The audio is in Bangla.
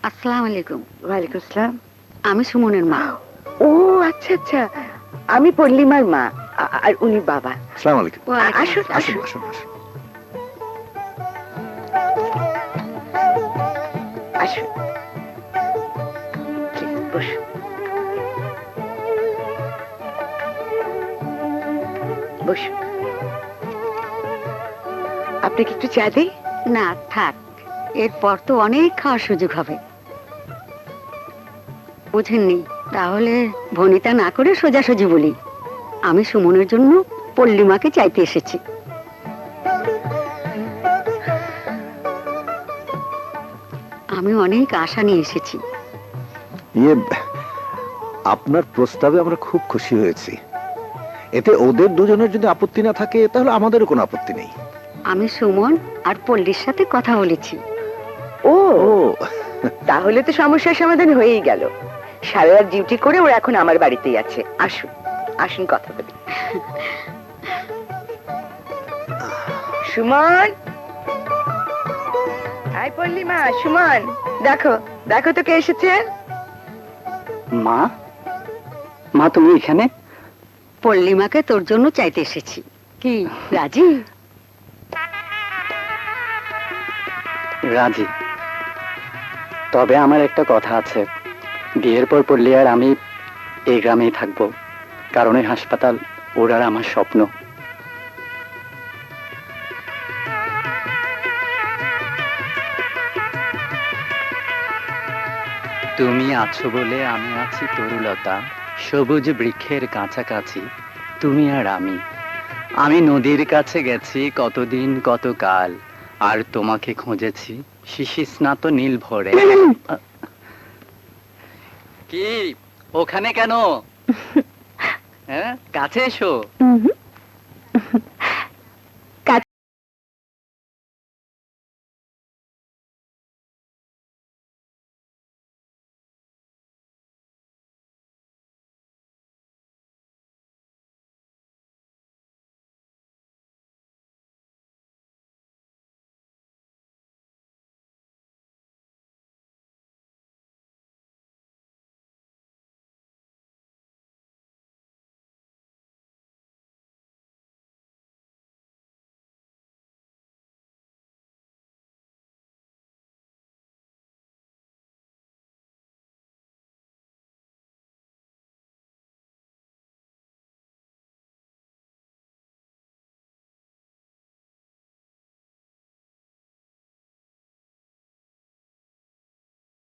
আসসালামু আলাইকুম। ওয়ালাইকুম আসসালাম। আমি সুমনের মা। ও আচ্ছা আচ্ছা, আমি পল্লিমার মা, আর উনি বাবা। আসসালামু আলাইকুম। ওয়ালাইকুম আসুন আসুন আসুন আসুন আসুন। আসুন, Please, বসুন। বসুন। আপনি কি একটু চা দিই? না থাক, এরপর তো অনেক খাওয়ার সুযোগ হবে। বুঝেননি? তাহলে ভনিতা না করে সোজাসুজি বলি, আমি সুমনের জন্য পল্লিমাকে চাইতে এসেছি। আমি অনেক আশা নিয়ে এসেছি। ইয়ে, আপনার প্রস্তাবে আমরা খুব খুশি হয়েছি। এতে ওদের দুজনের যদি আপত্তি না থাকে তাহলে আমাদেরও কোনো আপত্তি নেই। আমি সুমন আর পল্লীর সাথে কথা বলেছি। ও, ও তাহলে তো সমস্যার সমাধান হয়েই গেল। সারা রাত ডিউটি করে ওরা এখন আমার বাড়িতেই আছে। আসুন আসুন, কথা বলি। সুমন, আই পল্লিমা, সুমন, দেখো দেখো তো কে এসেছে। মা, মা তুমি এখানে? পল্লিমাকে তোর জন্য চাইতে এসেছি। কি রাজি? রাজি, তবে আমার একটা কথা আছে। বিয়ের পর পড়লে আর আমি এই গ্রামেই থাকবো, কারণ এই হাসপাতাল ওর আর আমার স্বপ্ন। তুমি আছো বলে আমি আছি তরুলতা, সবুজ বৃক্ষের কাছাকাছি তুমি আর আমি। আমি নদীর কাছে গেছি কতদিন কতকাল, আর তোমাকে খুঁজেছি শিশিস্নাত নীল ভরে। কি ওখানে কেন? হ্যাঁ, কাছে এসো।